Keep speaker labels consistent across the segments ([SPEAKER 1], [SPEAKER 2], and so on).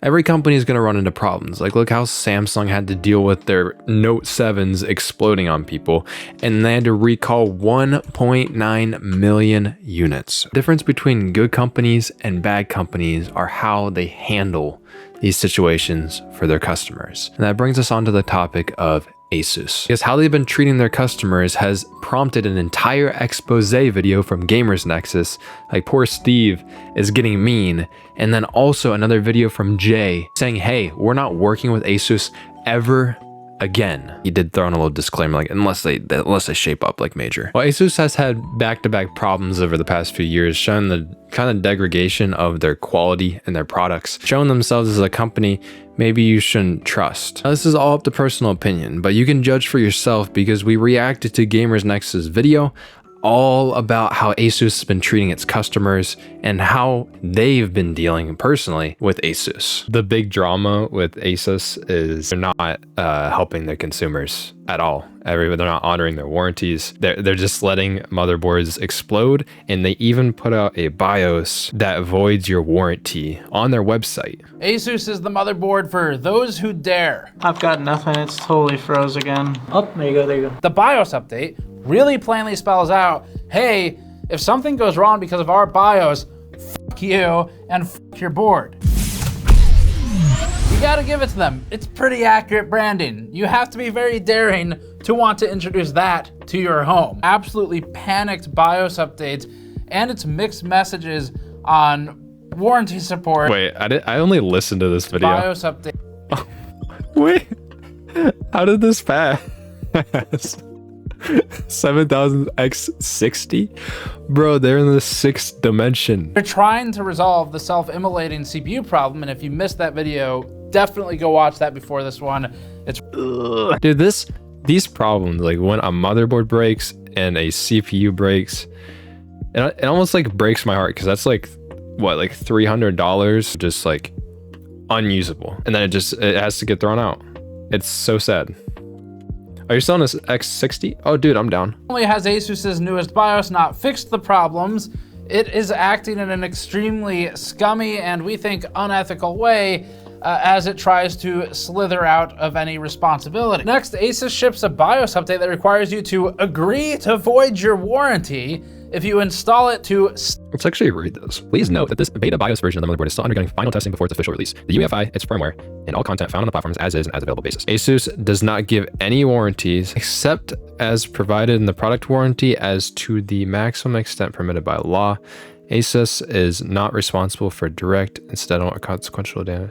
[SPEAKER 1] Every company is going to run into problems. Like, look how Samsung had to deal with their Note 7s exploding on people, and they had to recall 1.9 million units. The difference between good companies and bad companies are how they handle these situations for their customers. And that brings us on to the topic of ASUS, because how they've been treating their customers has prompted an entire expose video from Gamers Nexus, like poor Steve is getting mean, and then also another video from Jay saying, hey, we're not working with ASUS ever again. He did throw in a little disclaimer, like unless they shape up like major. Well, ASUS has had back-to-back problems over the past few years, showing the kind of degradation of their quality and their products, showing themselves as a company maybe you shouldn't trust. Now, this is all up to personal opinion, but you can judge for yourself because we reacted to Gamers Nexus video all about how ASUS has been treating its customers and how they've been dealing personally with ASUS. The big drama with ASUS is they're not helping their consumers at all. They're not honoring their warranties. They're just letting motherboards explode, and they even put out a BIOS that voids your warranty on their website.
[SPEAKER 2] ASUS is the motherboard for those who dare.
[SPEAKER 3] I've got nothing, it's totally froze again. Oh, there you go, there you go.
[SPEAKER 2] The BIOS update really plainly spells out, hey, if something goes wrong because of our BIOS, fuck you and fuck your board. You gotta give it to them. It's pretty accurate branding. You have to be very daring to want to introduce that to your home. Absolutely panicked BIOS updates, and it's mixed messages on warranty support.
[SPEAKER 1] Wait, I only listened to this video.
[SPEAKER 2] BIOS update.
[SPEAKER 1] Wait, how did this pass? 7000x60? Bro, they're in the 6th dimension.
[SPEAKER 2] They're trying to resolve the self-immolating CPU problem, and if you missed that video, definitely go watch that before this one. It's
[SPEAKER 1] dude, these problems, like when a motherboard breaks and a CPU breaks, it almost like breaks my heart, because that's like what, like $300 just like unusable, and then it has to get thrown out. It's so sad. Are you selling this X60? Oh, dude, I'm down.
[SPEAKER 2] Only has ASUS's newest BIOS not fixed the problems. It is acting in an extremely scummy and we think unethical way as it tries to slither out of any responsibility. Next, ASUS ships a BIOS update that requires you to agree to void your warranty if you install it to...
[SPEAKER 1] Let's actually read this. Please note that this beta BIOS version of the motherboard is still undergoing final testing before its official release. The UEFI, its firmware, and all content found on the platform is as is and as available basis. ASUS does not give any warranties except as provided in the product warranty as to the maximum extent permitted by law. ASUS is not responsible for direct, incidental, or consequential damage.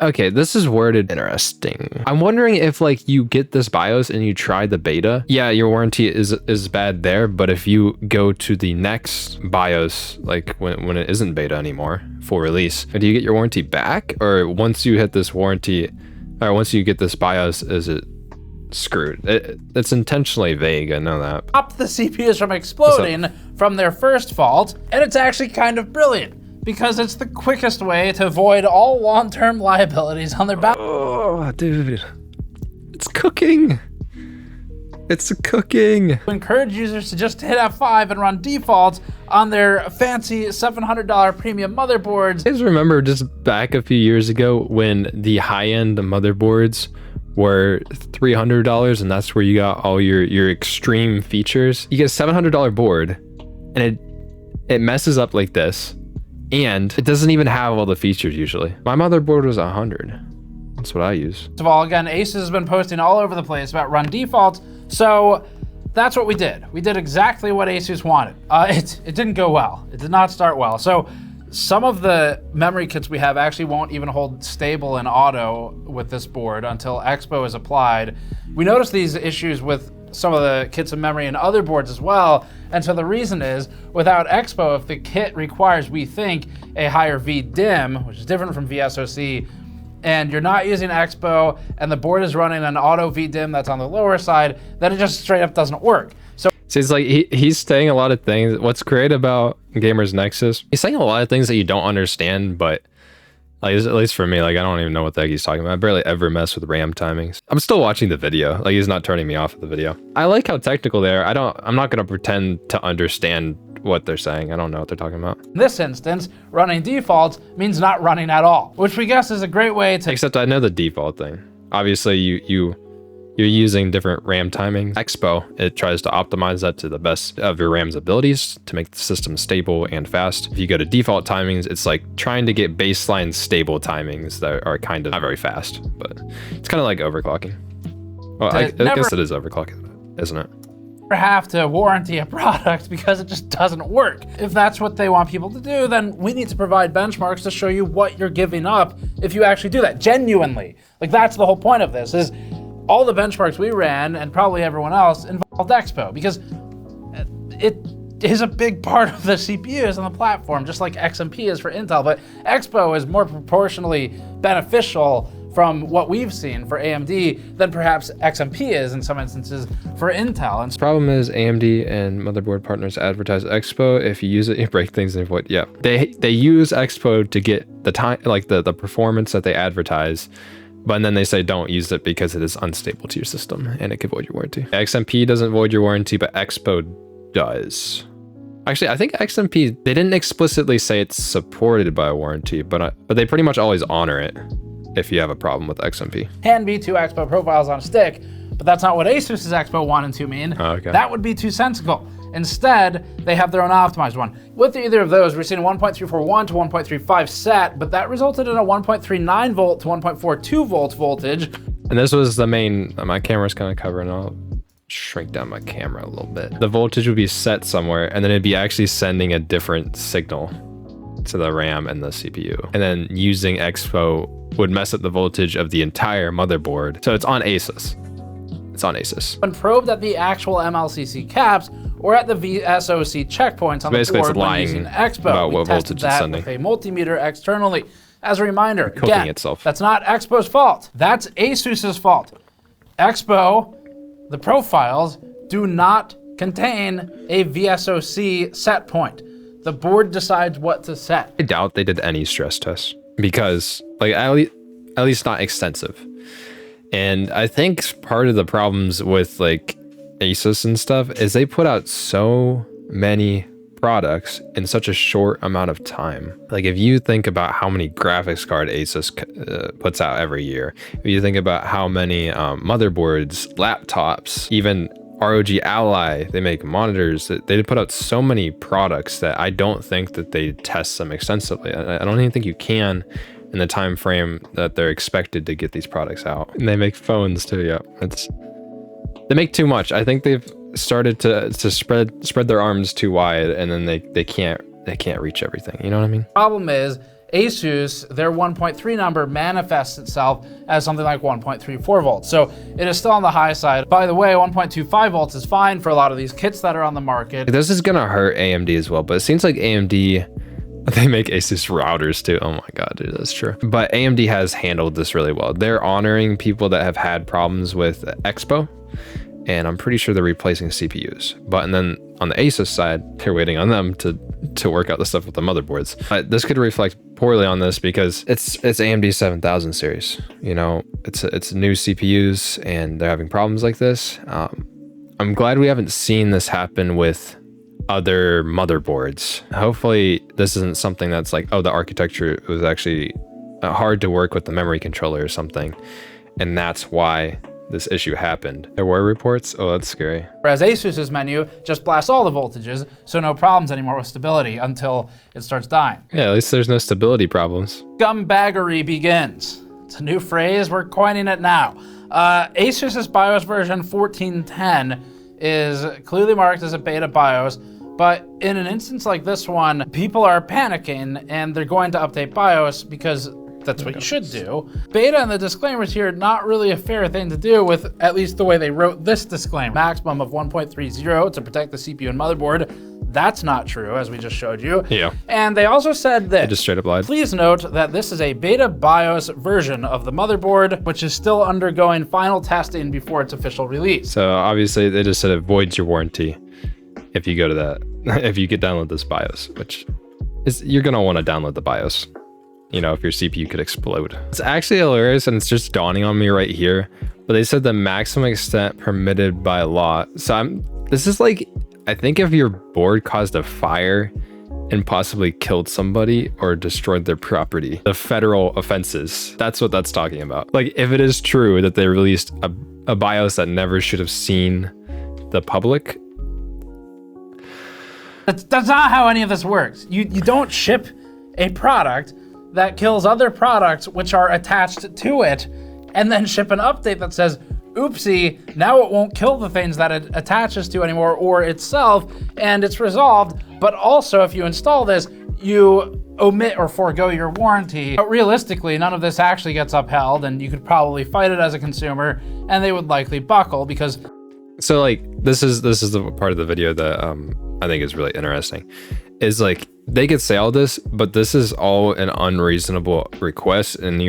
[SPEAKER 1] Okay, this is worded interesting. I'm wondering if like you get this BIOS and you try the beta, yeah, your warranty is bad there, but if you go to the next BIOS, like when it isn't beta anymore, full release, do you get your warranty back? Or once you hit this warranty, or once you get this BIOS, is it screwed? It's intentionally vague, I know that.
[SPEAKER 2] Stop the CPUs from exploding from their first fault, and it's actually kind of brilliant, because it's the quickest way to avoid all long-term liabilities on their back.
[SPEAKER 1] Oh, dude. It's cooking. It's cooking.
[SPEAKER 2] Encourage users to just hit F5 and run defaults on their fancy $700 premium motherboards.
[SPEAKER 1] You guys remember just back a few years ago when the high-end motherboards were $300 and that's where you got all your extreme features? You get a $700 board and it messes up like this. And it doesn't even have all the features usually. My motherboard was 100. That's what I use.
[SPEAKER 2] First of all, again, ASUS has been posting all over the place about run defaults, so that's what we did. We did exactly what ASUS wanted. It didn't go well. It did not start well. So some of the memory kits we have actually won't even hold stable in auto with this board until Expo is applied. We noticed these issues with some of the kits of memory and other boards as well. And so the reason is, without Expo, if the kit requires, we think, a higher VDIM, which is different from VSOC, and you're not using Expo, and the board is running an auto VDIM that's on the lower side, then it just straight up doesn't work. So
[SPEAKER 1] it's like he's saying a lot of things. What's great about Gamers Nexus, he's saying a lot of things that you don't understand, but Like, at least for me, like, I don't even know what the heck he's talking about. I barely ever mess with RAM timings. I'm still watching the video. Like, he's not turning me off of the video. I like how technical they are. I'm not going to pretend to understand what they're saying. I don't know what they're talking about.
[SPEAKER 2] In this instance, running defaults means not running at all, which we guess is a great way to...
[SPEAKER 1] Except I know the default thing. Obviously, you're using different RAM timing. Expo, it tries to optimize that to the best of your RAM's abilities to make the system stable and fast. If you go to default timings, it's like trying to get baseline stable timings that are kind of not very fast, but it's kind of like overclocking. Well, I guess it is overclocking, isn't it?
[SPEAKER 2] Have to warranty a product because it just doesn't work. If that's what they want people to do, then we need to provide benchmarks to show you what you're giving up if you actually do that genuinely. Like, that's the whole point of this, is all the benchmarks we ran, and probably everyone else, involved Expo, because it is a big part of the CPUs on the platform, just like XMP is for Intel, but Expo is more proportionally beneficial from what we've seen for AMD than perhaps XMP is in some instances for Intel. And
[SPEAKER 1] the problem is AMD and motherboard partners advertise Expo. If you use it, you break things and avoid. Yeah, they use Expo to get the time, like the performance that they advertise, but then they say don't use it because it is unstable to your system and it could void your warranty. XMP doesn't void your warranty, but Expo does. Actually, I think XMP, they didn't explicitly say it's supported by a warranty, but they pretty much always honor it if you have a problem with XMP.
[SPEAKER 2] Can be two Expo profiles on a stick, but that's not what ASUS's Expo 1 and 2 mean.
[SPEAKER 1] Oh, okay.
[SPEAKER 2] That would be too sensical. Instead, they have their own optimized one. With either of those, we're seeing a 1.341 to 1.35 set, but that resulted in a 1.39 volt to 1.42 volt voltage.
[SPEAKER 1] And this was the main, my camera's kind of covering, I'll shrink down my camera a little bit. The voltage would be set somewhere, and then it'd be actually sending a different signal to the RAM and the CPU. And then using Expo would mess up the voltage of the entire motherboard. So it's on ASUS. It's on ASUS.
[SPEAKER 2] When probed at the actual MLCC caps or at the VSOC checkpoints on the board when using Expo,
[SPEAKER 1] about
[SPEAKER 2] we
[SPEAKER 1] what
[SPEAKER 2] tested
[SPEAKER 1] voltage it's
[SPEAKER 2] that
[SPEAKER 1] sending.
[SPEAKER 2] with a multimeter externally. As a reminder,
[SPEAKER 1] Cooking
[SPEAKER 2] again,
[SPEAKER 1] itself.
[SPEAKER 2] That's not Expo's fault. That's ASUS's fault. Expo, the profiles, do not contain a VSOC set point. The board decides what to set.
[SPEAKER 1] I doubt they did any stress tests because, like, at least not extensive. And I think part of the problems with like ASUS and stuff is they put out so many products in such a short amount of time. Like, if you think about how many graphics card ASUS puts out every year, if you think about how many motherboards, laptops, even ROG Ally, they make monitors, they put out so many products that I don't think that they test them extensively. I don't even think you can in the time frame that they're expected to get these products out. And they make phones too. Yeah, they make too much. I think they've started to spread their arms too wide, and then they can't reach everything. You know what I mean?
[SPEAKER 2] Problem is, ASUS, their 1.3 number manifests itself as something like 1.34 volts. So it is still on the high side. By the way, 1.25 volts is fine for a lot of these kits that are on the market.
[SPEAKER 1] This is gonna hurt AMD as well, but it seems like AMD, they make ASUS routers too. Oh my God, dude, that's true. But AMD has handled this really well. They're honoring people that have had problems with Expo, and I'm pretty sure they're replacing CPUs. But and then on the ASUS side, they're waiting on them to work out the stuff with the motherboards. But this could reflect poorly on this because it's AMD 7000 series. You know, it's new CPUs and they're having problems like this. I'm glad we haven't seen this happen with other motherboards. Hopefully this isn't something that's like, oh, the architecture was actually hard to work with the memory controller or something, and that's why this issue happened. There were reports? Oh, that's scary.
[SPEAKER 2] Whereas ASUS's menu just blasts all the voltages, so no problems anymore with stability until it starts dying.
[SPEAKER 1] Yeah, at least there's no stability problems.
[SPEAKER 2] Scumbaggery begins. It's a new phrase, we're coining it now. ASUS's BIOS version 1410 is clearly marked as a beta BIOS, but in an instance like this one, people are panicking and they're going to update BIOS because that's what you should do. Beta and the disclaimers here, not really a fair thing to do with at least the way they wrote this disclaimer. Maximum of 1.30 to protect the CPU and motherboard. That's not true, as we just showed you.
[SPEAKER 1] Yeah.
[SPEAKER 2] And they also said that,
[SPEAKER 1] just straight up lied.
[SPEAKER 2] Please note that this is a beta BIOS version of the motherboard, which is still undergoing final testing before its official release.
[SPEAKER 1] So obviously they just said it voids your warranty if you go to that, if you could download this BIOS, which is, you're gonna want to download the BIOS. you know, if your CPU could explode. It's actually hilarious, and it's just dawning on me right here. But they said the maximum extent permitted by law. So this is like, I think if your board caused a fire and possibly killed somebody or destroyed their property, the federal offenses, that's what that's talking about. Like, if it is true that they released a BIOS that never should have seen the public.
[SPEAKER 2] That's not how any of this works. You don't ship a product that kills other products which are attached to it and then ship an update that says, oopsie, now it won't kill the things that it attaches to anymore or itself, and it's resolved. But also, if you install this, you omit or forego your warranty. But realistically, none of this actually gets upheld, and you could probably fight it as a consumer, and they would likely buckle because...
[SPEAKER 1] So like, this is the part of the video that I think is really interesting, is like, they could say all this, but this is all an unreasonable request. And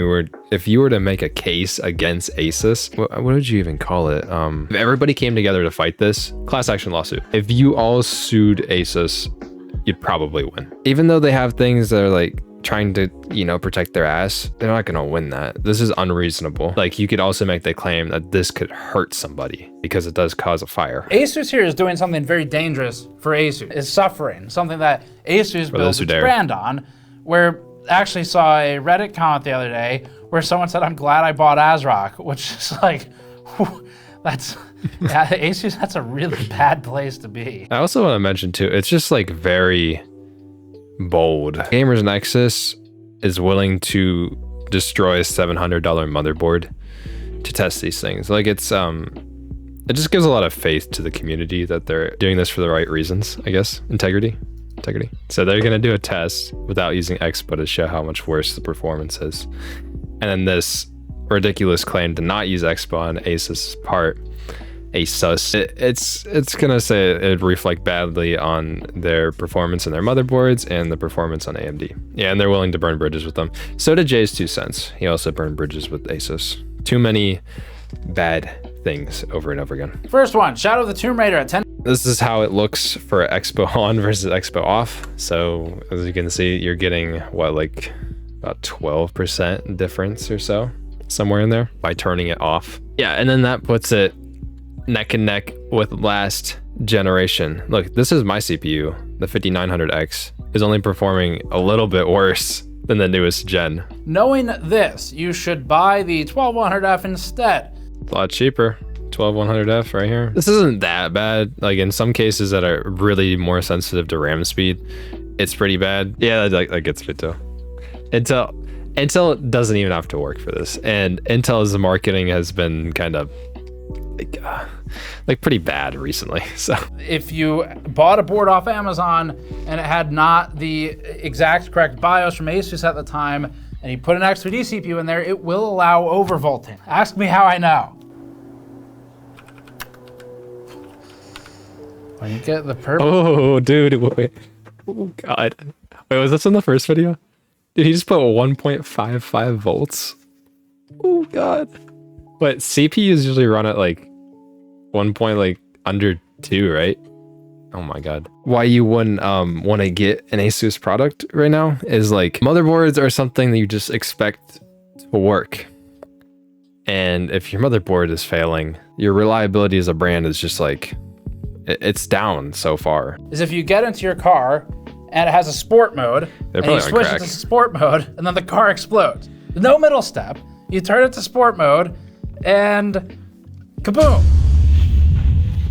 [SPEAKER 1] if you were to make a case against ASUS, what would you even call it? If everybody came together to fight this, class action lawsuit. If you all sued ASUS, you'd probably win. Even though they have things that are like trying to, you know, protect their ass, they're not gonna win that. This is unreasonable. Like, you could also make the claim that this could hurt somebody because it does cause a fire.
[SPEAKER 2] ASUS here is doing something very dangerous for ASUS. Is suffering, something that ASUS builds its brand on, where I actually saw a Reddit comment the other day where someone said, I'm glad I bought ASRock, which is like, whew, that's, yeah, ASUS, that's a really bad place to be.
[SPEAKER 1] I also want to mention too, it's just like very bold. Gamers Nexus is willing to destroy a $700 motherboard to test these things. Like, it's it just gives a lot of faith to the community that they're doing this for the right reasons, I guess. Integrity. So they're gonna do a test without using Expo to show how much worse the performance is. And then this ridiculous claim to not use Expo on ASUS's part, ASUS, it's gonna say it reflect badly on their performance and their motherboards and the performance on AMD. Yeah, and they're willing to burn bridges with them. So did Jay's 2 cents. He also burned bridges with ASUS. Too many bad things over and over again.
[SPEAKER 2] First one, Shadow of the Tomb Raider at 10.
[SPEAKER 1] This is how it looks for Expo on versus Expo off. So as you can see, you're getting what, like about 12% difference or so, somewhere in there, by turning it off. Yeah, and then that puts it neck and neck with last generation. Look, this is my CPU. The 5900X is only performing a little bit worse than the newest gen.
[SPEAKER 2] Knowing this, you should buy the 12100F instead.
[SPEAKER 1] A lot cheaper. 12100F right here. This isn't that bad. Like, in some cases that are really more sensitive to RAM speed, it's pretty bad. Yeah, that gets me too. Intel doesn't even have to work for this, and Intel's marketing has been kind of like pretty bad recently. So
[SPEAKER 2] if you bought a board off Amazon and it had not the exact correct BIOS from ASUS at the time, and you put an X3D CPU in there, it will allow overvolting. Ask me how I know. When you get the purple.
[SPEAKER 1] Oh, dude, wait. Oh, God. Wait, was this in the first video? Did he just put 1.55 volts? Oh, God. But CPUs usually run at like 1 point, like under 2, right? Oh my God. Why you wouldn't want to get an ASUS product right now is like, motherboards are something that you just expect to work. And if your motherboard is failing, your reliability as a brand is just like, it's down so far.
[SPEAKER 2] Is if you get into your car and it has a sport mode, and you switch it to sport mode, and then the car explodes. No middle step. You turn it to sport mode, and kaboom.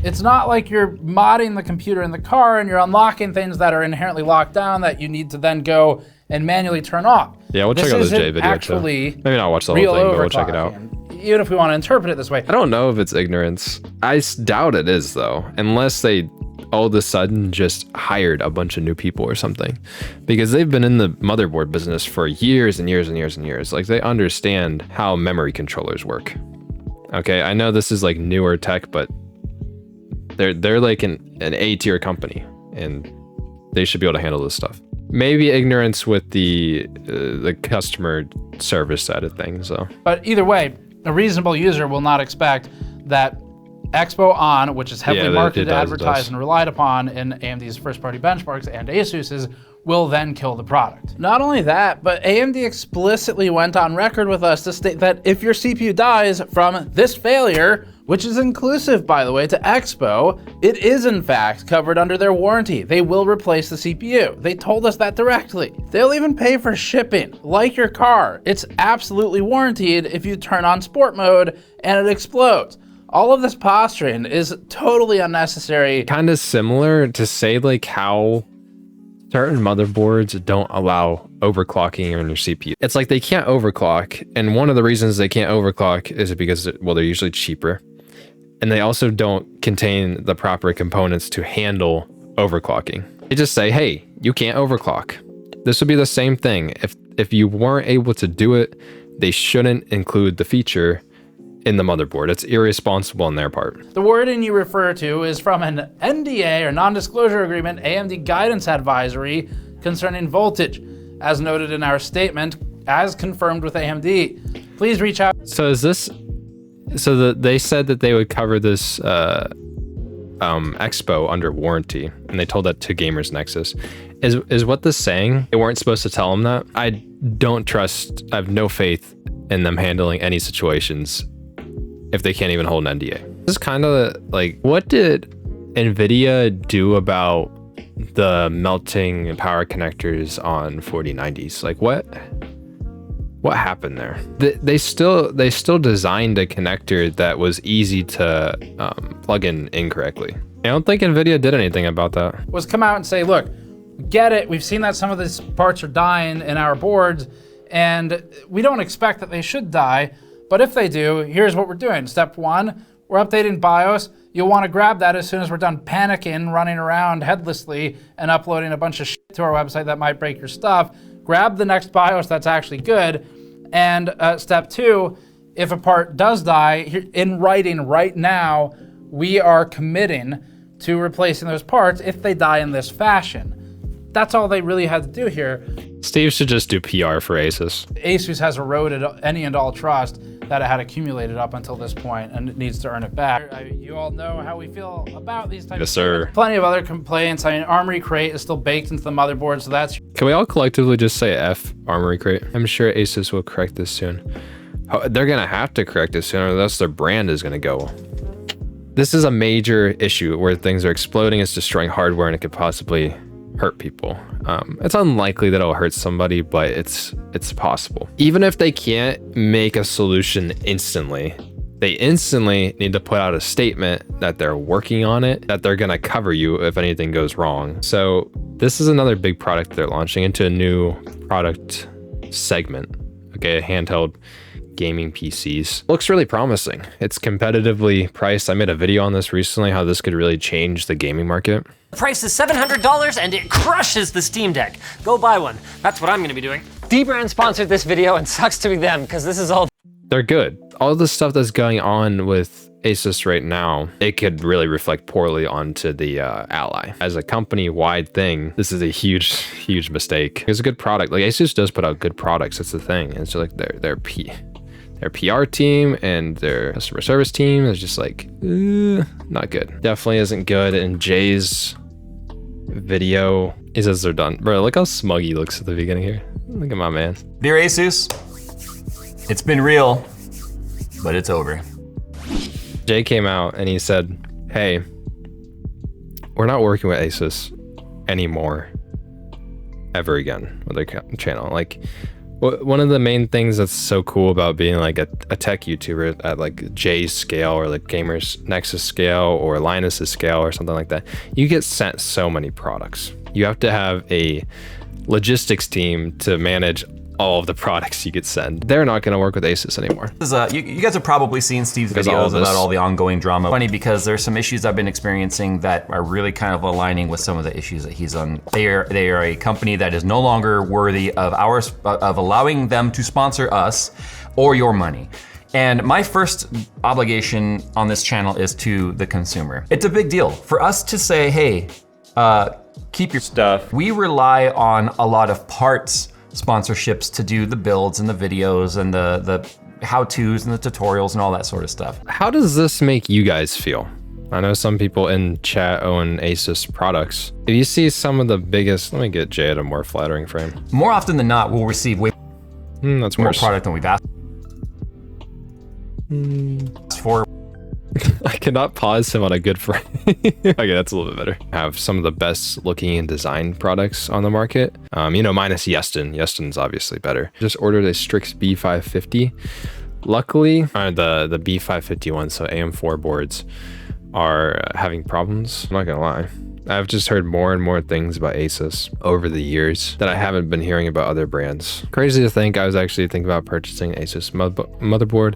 [SPEAKER 2] It's not like you're modding the computer in the car and you're unlocking things that are inherently locked down that you need to then go and manually turn off.
[SPEAKER 1] Yeah, we'll check out this J video too. Maybe not watch the whole thing, but we'll check it out.
[SPEAKER 2] Even if we want to interpret it this way.
[SPEAKER 1] I don't know if it's ignorance. I doubt it is though, unless they all of a sudden just hired a bunch of new people or something, because they've been in the motherboard business for years and years and years and years. Like, they understand how memory controllers work. Okay, I know this is like newer tech, but they're like an A tier company, and they should be able to handle this stuff. Maybe ignorance with the customer service side of things, though.
[SPEAKER 2] But either way, a reasonable user will not expect that Expo On, which is heavily marketed, advertised, and relied upon in AMD's first-party benchmarks and ASUS's, will then kill the product. Not only that, but AMD explicitly went on record with us to state that if your CPU dies from this failure, which is inclusive, by the way, to Expo, it is in fact covered under their warranty. They will replace the CPU. They told us that directly. They'll even pay for shipping, like your car. It's absolutely warranted if you turn on sport mode and it explodes. All of this posturing is totally unnecessary.
[SPEAKER 1] Kind of similar to say like how certain motherboards don't allow overclocking on your CPU. It's like they can't overclock, and one of the reasons they can't overclock is because, well, they're usually cheaper, and they also don't contain the proper components to handle overclocking. They just say, hey, you can't overclock. This would be the same thing. If you weren't able to do it, they shouldn't include the feature in the motherboard. It's irresponsible on their part.
[SPEAKER 2] The wording you refer to is from an NDA or non-disclosure agreement AMD guidance advisory concerning voltage, as noted in our statement, as confirmed with AMD. Please reach out.
[SPEAKER 1] So is this, they said that they would cover this Expo under warranty, and they told that to Gamers Nexus. Is what this saying? They weren't supposed to tell them that? I don't trust, I have no faith in them handling any situations if they can't even hold an NDA. This is kind of like, what did NVIDIA do about the melting power connectors on 4090s? Like what happened there? They still designed a connector that was easy to plug in incorrectly. I don't think NVIDIA did anything about that.
[SPEAKER 2] Was come out and say, look, get it. We've seen that some of these parts are dying in our boards, and we don't expect that they should die. But if they do, here's what we're doing. Step one, we're updating BIOS. You'll want to grab that as soon as we're done panicking, running around headlessly and uploading a bunch of shit to our website that might break your stuff. Grab the next BIOS that's actually good. And step two, if a part does die, in writing right now, we are committing to replacing those parts if they die in this fashion. That's all they really had to do here.
[SPEAKER 1] Steve should just do PR for ASUS.
[SPEAKER 2] ASUS has eroded any and all trust that it had accumulated up until this point, and it needs to earn it back. You all know how we feel about these types
[SPEAKER 1] Yes, sir.
[SPEAKER 2] Plenty of other complaints. I mean, Armory Crate is still baked into the motherboard, so that's...
[SPEAKER 1] Can we all collectively just say F Armory Crate? I'm sure ASUS will correct this soon. They're gonna have to correct it soon, or else their brand is gonna go. This is a major issue where things are exploding, it's destroying hardware, and it could possibly hurt people. It's unlikely that it'll hurt somebody, but it's possible. Even if they can't make a solution instantly, they instantly need to put out a statement that they're working on it, that they're gonna cover you if anything goes wrong. So this is another big product they're launching into a new product segment. Okay, handheld gaming PCs. Looks really promising. It's competitively priced. I made a video on this recently, how this could really change the gaming market.
[SPEAKER 4] The price is $700 and it crushes the Steam Deck. Go buy one. That's what I'm gonna be doing. D-Brand sponsored this video and sucks to be them because this is all...
[SPEAKER 1] They're good. All the stuff that's going on with ASUS right now, it could really reflect poorly onto the Ally. As a company-wide thing, this is a huge mistake. It's a good product. Like ASUS does put out good products. That's the thing. It's just like their PR team and their customer service team is just like, not good. Definitely isn't good. And Jay's video, he says they're done. Bro, look how smug he looks at the beginning here. Look at my man.
[SPEAKER 5] Dear ASUS, it's been real, but it's over.
[SPEAKER 1] Jay came out and he said, hey, we're not working with ASUS anymore ever again with their channel. Like, one of the main things that's so cool about being like a tech YouTuber at like Jay's scale or like Gamers Nexus scale or Linus's scale or something like that, you get sent so many products. You have to have a logistics team to manage all of the products you get sent. They're not going to work with ASUS anymore.
[SPEAKER 5] This is, you guys have probably seen Steve's videos about all the ongoing drama. Funny because there's some issues I've been experiencing that are really kind of aligning with some of the issues that he's on. They are a company that is no longer worthy of of allowing them to sponsor us or your money. And my first obligation on this channel is to the consumer. It's a big deal for us to say, hey, keep your stuff. We rely on a lot of parts sponsorships to do the builds and the videos and the how-tos and the tutorials and all that sort of stuff.
[SPEAKER 1] How does this make you guys feel? I know some people in chat own ASUS products. If you see some of the biggest, let me get Jay at a more flattering frame.
[SPEAKER 5] More often than not, we'll receive way
[SPEAKER 1] That's
[SPEAKER 5] more
[SPEAKER 1] worse.
[SPEAKER 5] product than we've asked for.
[SPEAKER 1] I cannot pause him on a good frame. Okay, that's a little bit better. Have some of the best looking and design products on the market. You know, minus Yeston. Yeston's obviously better. Just ordered a Strix B550. Luckily, the B551, so AM4 boards, are having problems. I'm not gonna lie. I've just heard more and more things about ASUS over the years that I haven't been hearing about other brands. Crazy to think I was actually thinking about purchasing an ASUS motherboard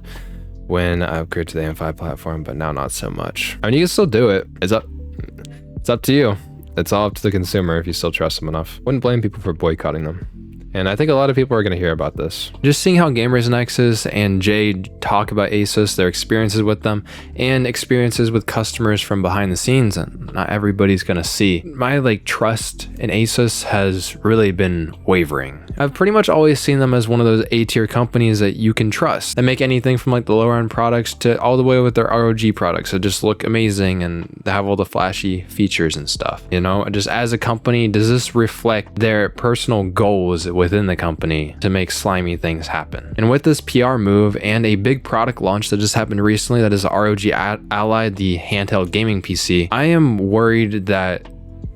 [SPEAKER 1] when I upgrade to the AM5 platform, but now not so much. I mean, you can still do it. It's up to you. It's all up to the consumer if you still trust them enough. Wouldn't blame people for boycotting them. And I think a lot of people are going to hear about this. Just seeing how Gamers Nexus and Jay talk about ASUS, their experiences with them, and experiences with customers from behind the scenes, and not everybody's going to see. My trust in ASUS has really been wavering. I've pretty much always seen them as one of those A-tier companies that you can trust. They make anything from the lower end products to all the way with their ROG products that just look amazing and they have all the flashy features and stuff. You know, just as a company, does this reflect their personal goals within the company to make slimy things happen? And with this PR move and a big product launch that just happened recently, that is the ROG Ally, the handheld gaming PC, I am worried that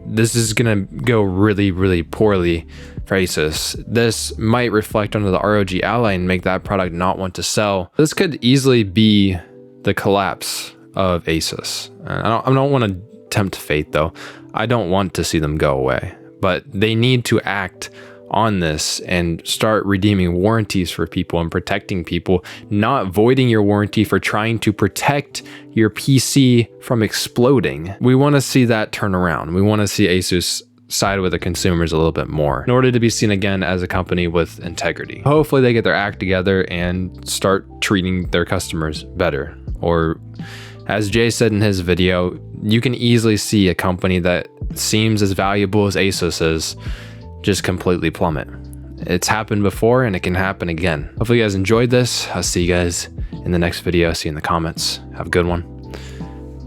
[SPEAKER 1] this is gonna go really, really poorly for ASUS. This might reflect onto the ROG Ally and make that product not want to sell. This could easily be the collapse of ASUS. I don't want to tempt fate though. I don't want to see them go away, but they need to act on this and start redeeming warranties for people and protecting people, not voiding your warranty for trying to protect your PC from exploding. We want to see that turn around. We want to see ASUS side with the consumers a little bit more in order to be seen again as a company with integrity. Hopefully they get their act together and start treating their customers better. Or as Jay said in his video, you can easily see a company that seems as valuable as ASUS is just completely plummet. It's happened before and it can happen again. Hopefully you guys enjoyed this. I'll see you guys in the next video. See you in the comments. Have a good one.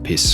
[SPEAKER 1] Peace.